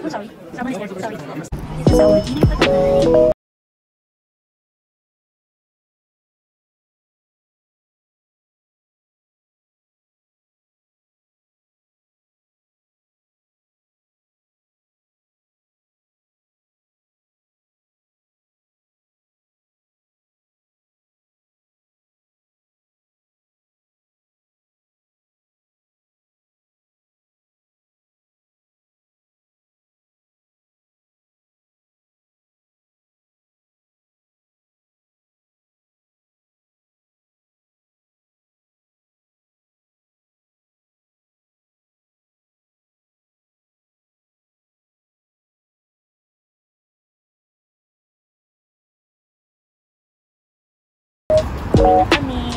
sorry. Someone's there. Sorry. This is our dinner for tonight. Kami.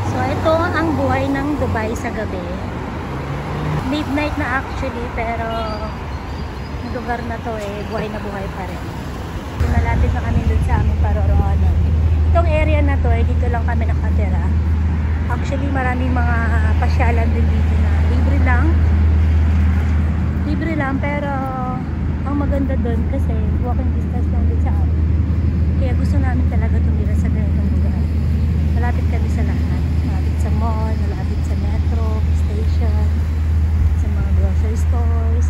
So ito ang buhay ng Dubai sa gabi. Midnight na actually, pero yung lugar na to buhay na buhay pa rin. Nalapit na kami dun sa aming paroroonan. Itong area na to dito lang kami nakatira. Actually maraming mga pasyalan din dito na libre lang, pero ang maganda dun kasi walking distance lang din sa amin. Kaya gusto namin talaga tumira sa ganitong lugar. Malapit kami sa lahat. Malapit sa mall, malapit sa metro, station, sa mga grocery stores,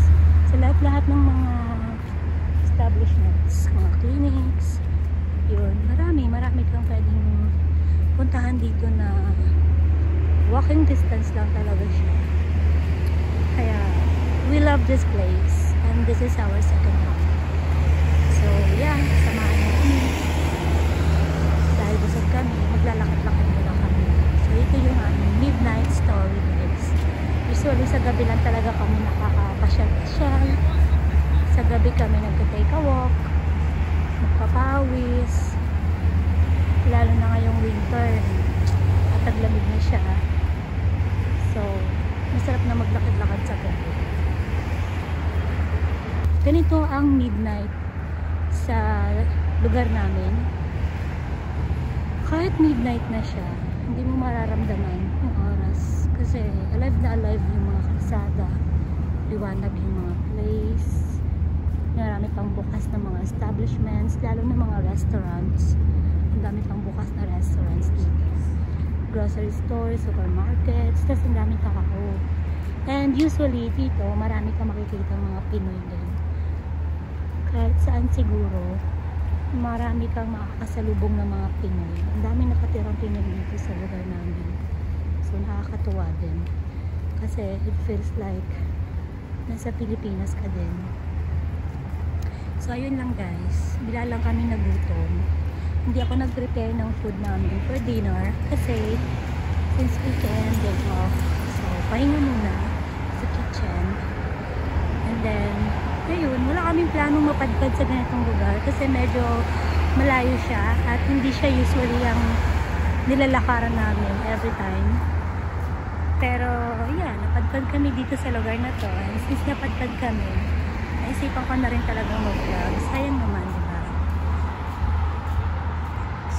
sa lahat-lahat ng mga establishments, mga clinics. Yun, marami kang pwedeng puntahan dito na walking distance lang talaga siya. Kaya, we love this place and this is our second home. So, yeah, samahan niyo kami. Dahil busog kami, maglalakad-lakad muna kami. So, ito yung aming midnight story, guys. Usually, sa gabi lang talaga kami nakakapasyal-pasyal. Sa gabi kami nagka-take a walk, magpapawis. Lalo na ngayong winter, at taglamig na siya. So, masarap na maglakad-lakad sa gabi. Ganito ang midnight sa lugar namin. Kahit midnight na siya, hindi mo mararamdaman yung oras kasi alive na alive yung mga kalsada, liwanag yung mga place, marami pang bukas na mga establishments, lalo na mga restaurants. Ang dami pang bukas na restaurants dito, grocery stores, supermarkets, tapos ang daming tao. And usually dito marami kang makikita mga Pinoy din. Kahit saan siguro, marami kang makakasalubong ng mga Pinoy. Ang dami nakatirang Pinoy dito sa lugar namin. So, nakakatuwa din. Kasi, it feels like nasa Pilipinas ka din. So, ayun lang guys. Bila lang kami nagutom. Hindi ako nag-prepare ng food namin for dinner. Kasi, since weekend, day off. So, pahinga muna sa kitchen. And then, ayun, wala kaming planong mapadpad sa ganitong lugar kasi medyo malayo siya at hindi siya usually ang nilalakaran namin every time. Pero, yan, napadpad kami dito sa lugar na to. And since napadpad kami, naisipan ko na rin talagang mag-vlog. Sayang naman, diba?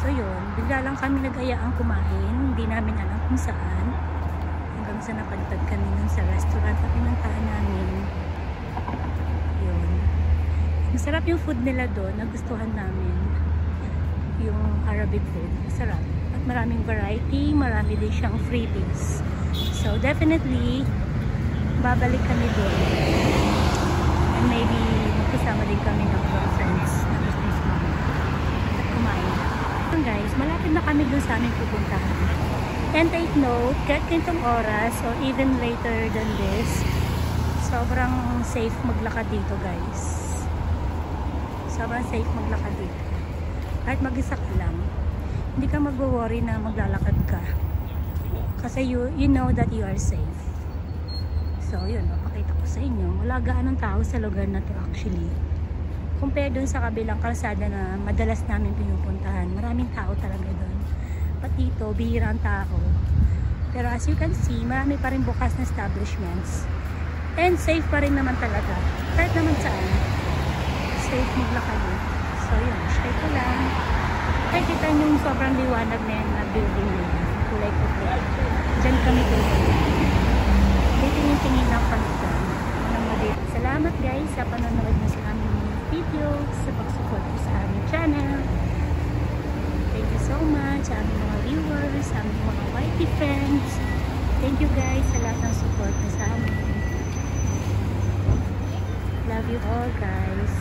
So, yun, bigla lang kami nag-ayaang kumain. Hindi namin alam kung saan. Hanggang sa napadpad kami nun sa restaurant na pinuntahan namin. Masarap yung food nila doon, nagustuhan namin yung Arabic food, masarap at maraming variety, marami din siyang freebies. So definitely babalik kami doon and maybe magkasama din kami ng mga friends na business namin at kumain. So guys, malapit na kami doon sa aming pupuntahan, and take note, kahit ganitong oras or even later than this, sobrang safe maglakad dito guys. Sobrang safe maglakad dito. Kahit mag-isa ka lang, hindi ka mag-worry na maglalakad ka. Kasi you know that you are safe. So, yun. Mapakita ko sa inyo. Wala gaanong tao sa lugar na to actually. Compare dun sa kabilang kalsada na madalas namin pinupuntahan. Maraming tao talaga dun. Pat dito, bihira ang tao. Pero as you can see, marami pa rin bukas na establishments. And safe pa rin naman talaga. Kahit naman saan. Safe maglakad eh. So yun, share ko lang. Ay, kita nyo yung sobrang liwanag na yan na building nila. Kulay puti. Diyan kami doon. Dito yung tingin lang kami dyan. Anong lahat ng support na sa amin. Love you all, guys.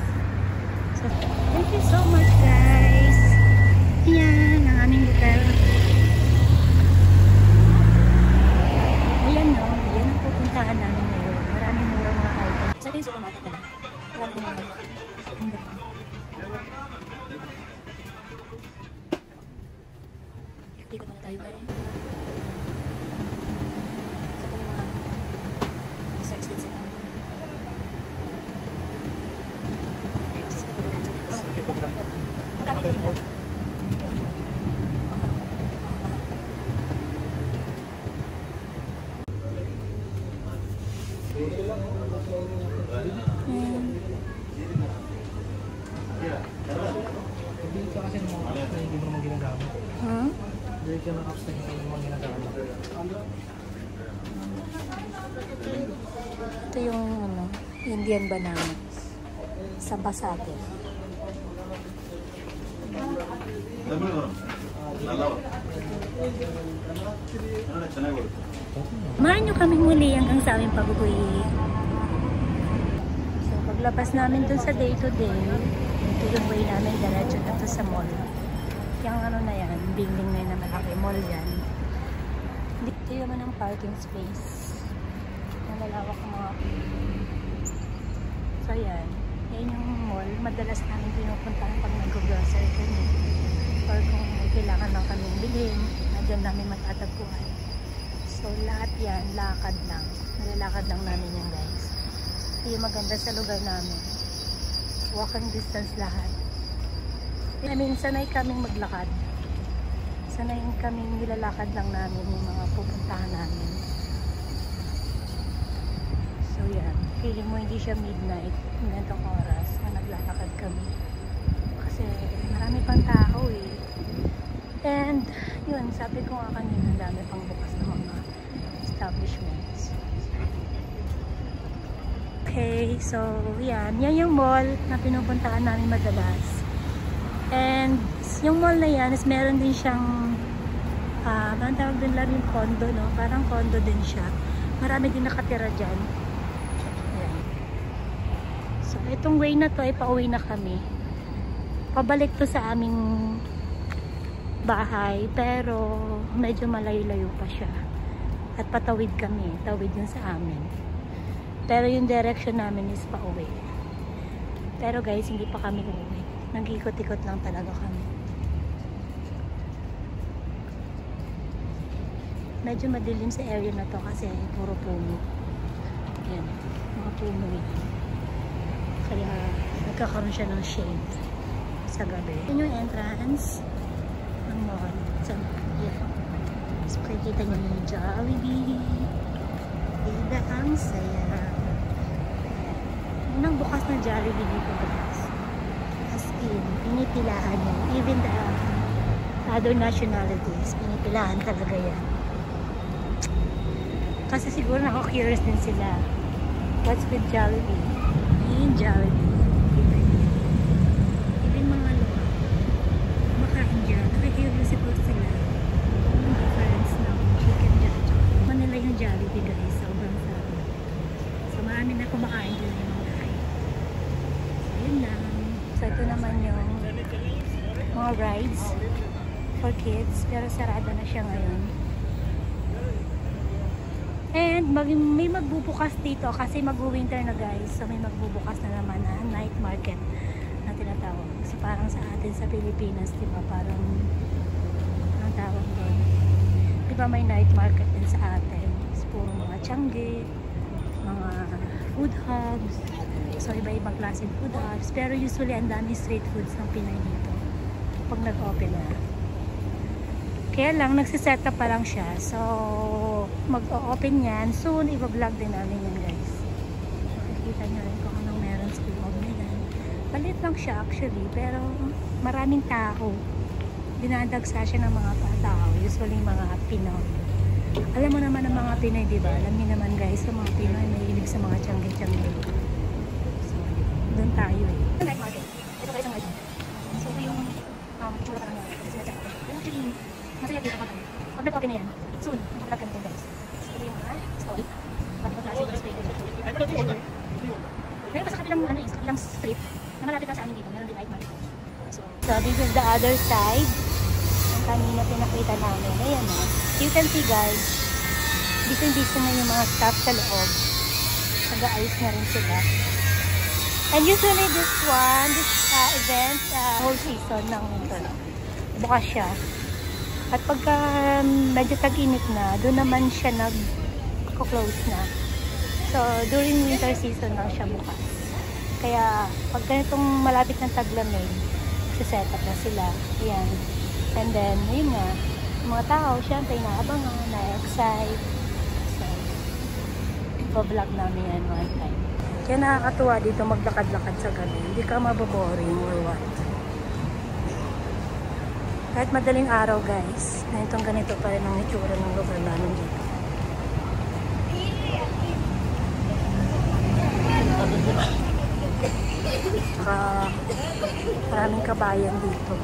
So, thank you so much, guys. Ayan, ang aming hotel. Ayan, no? Ayan ang pupuntahan namin ngayon. Maraming mura mga items. Sa ating supermarket na lang. Maraming mura. Ikot muna tayo, guys. Hindi ka kasi ng mga apps na hindi mo naman ginagamit. Huh? Hindi ka ng apps na hindi mo naman ginagamit. Ito yung ano, Indian bananas. Sa Basate. Mahan nyo kaming muli hanggang sa aming pag-uwi. So, paglabas namin dun sa day-to-day, ito yung way namin diretso na to sa mall. Yung ano na yan, building na yun na malaki, mall yan. Dito naman ang parking space. Malalawak ang mga so yan, yan yung mall. Madalas namin pinupuntahan pag nag-grocery kami. Or kung may kailangan lang kaming bilhin, na dyan namin matatagpuan. So lahat yan, lakad lang. Nalalakad lang namin yan, guys. Ito yung maganda sa lugar namin. Walking distance lahat. I mean, sanay kaming maglakad. Sanay kaming nilalakad lang namin yung mga pupuntahan namin. So yan, feeling mo hindi siya midnight, ganitong oras na naglalakad kami. Kasi marami pang tao eh. And yun, sabi ko nga kanina, dami pang bukas ng mga establishments. Okay, so yan yung mall na pinupuntahan namin madalas. And yung mall na yan is meron din siyang ang tawag din lang yung condo, no? Parang condo din siya. Marami din nakatira dyan. Ayan. So itong way na to ay pauwi na kami. Pabalik to sa aming bahay, pero medyo malayo-layo pa siya. At patawid kami, tawid yun sa amin. Pero yung direction namin is pauwi. Pero guys, hindi pa kami uuwi. Nag-ikot-ikot lang talaga kami. Medyo madilim sa area na to kasi puro puno. Ayan, mga puno yan. Kaya nagkakaroon siya ng shade sa gabi. Yan yung entrance ng mall. So, yeah. So, kita nyo yung Jollibee. Diba ang saya. Unang bukas na Jollibee dito, guys. As in, pinipilahan nyo. Even the other nationalities, pinipilahan talaga yan. Kasi siguro nako-curious din sila. What's with Jollibee? Yung Jollibee. Even mga luwa. Makain dyan. Naka-curious siguro sila. Yung difference ng chicken dyan. Manila yung Jollibee, guys. Sobrang sarap. So marami na kumakain dyan yung mga kain. So yun lang. So ito naman yung mga rides for kids. Pero sarado na siya ngayon. And may magbubukas dito kasi mag-winter na, guys. So may magbubukas na naman na night market na tinatawag. So parang sa atin sa Pilipinas, di ba? Parang ang tawag doon. Di ba may night market din sa atin? So, puro mga tiangge, mga food hubs. So iba-ibang klaseng food hubs. Pero usually ang dami street foods ng Pinoy dito pag nag-open na. Kaya lang, nagsiset up pa lang siya. So, mag-o-open yan. Soon, i-vlog din namin yan, guys. Makikita nyo rin kung anong meron sa loob na yan. Palit lang siya, actually. Pero, maraming tao. Dinadagsa siya ng mga tao. Usually, mga Pinoy. Alam mo naman ang mga Pinoy, diba? Alam niyo naman, guys, sa mga Pinoy, may hilig sa mga tiangge-tiangge. So, doon tayo eh. Night market. Ito guys ang market. So, ito yung tsura parang actually, masaya dito pa kami. Pag nag-open na yan, soon, mag-vlog kami din, guys. So, ito yung mga mall. Pero sa kabilang, sa kabilang street, na malapit lang sa amin dito, meron din night market. So this is the other side. Ang kanina pinakita namin. Ayan na. You can see guys, busy na yung mga staff sa loob. Nag-aayos na rin sila. And usually this event, whole season ng winter. Bukas siya. At pagka medyo tag-init na, doon naman siya nag-close na. So, during winter season lang siya bukas. Kaya, pag ganitong malapit ng taglamig, set up na sila. Ayan. And then, yun nga, mga tao, syempre, naabangan, na-excite. So, ipo-vlog namin yan one time. Kaya nakakatuwa dito maglakad-lakad sa gabi. Hindi ka maboboring or what. Kahit madaling araw guys, ganito pa rin ang itsura ng lugar namin dito. Saka maraming kabayan dito.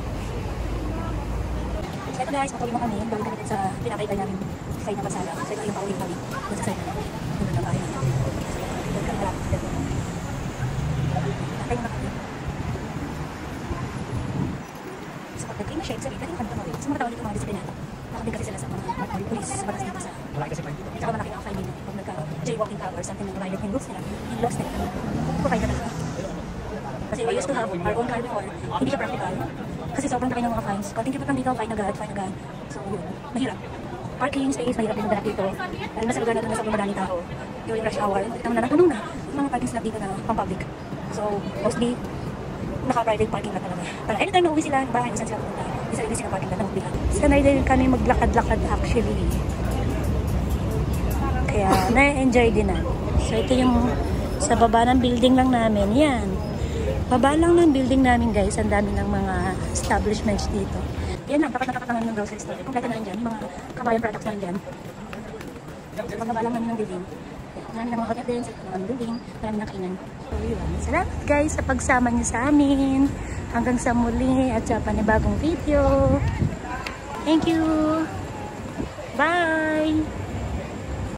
So ito guys, matuloy mo kami. Bago kami sa pinakita namin sa inang kasala. So ito yung pauling kami. Doon sa side namin. Doon na bayan. Doon ka malapit dito. Nakatayo na kami. So pag nag-clean na siya, sabi, kanina kami tumawin. So mga tao dito mga disiplinado. Nakabig kasi sila sa mga police. Batas dito sa... Malaki kasi fine dito. Tsaka malaki ang fine nila. Pag nagka-jaywalking ka or something ng rider and rules nila, yung laws nila. Pupukay ka talaga. Kasi we used to have our own car before. Hindi siya practical. Kasi sobrang laki ng mga fines. Konting trip lang dito, fine agad. So yun, mahirap. Parking space, mahirap din maghanap dito. Lalo na sa lugar na ito na sobrang madaming tao. During rush hour, ito na lang, tanong na. Yung mga parking slot dito na pang-public. So, mostly, naka-private parking lang talaga. Para anytime na uwi sila, bahay, saan sila pumunta. Isa rin sila parking lang na uwihan. Sanay din kami maglakad-lakad actually. Kaya, na-enjoy din na. So, ito yung sa baba ng building lang namin. Yan. Baba lang ng building namin guys, ang dami ng mga establishments dito. Yan lang, tapat na ng grocery store. Kompleto na rin dyan, yung mga kabayan products na rin dyan. Pagbaba lang namin ng building. Marami ng mga hotel din, sa mga building, marami ng kainan. So yun, salamat guys sa pagsama niyo sa amin. Hanggang sa muli at sa panibagong video. Thank you! Bye!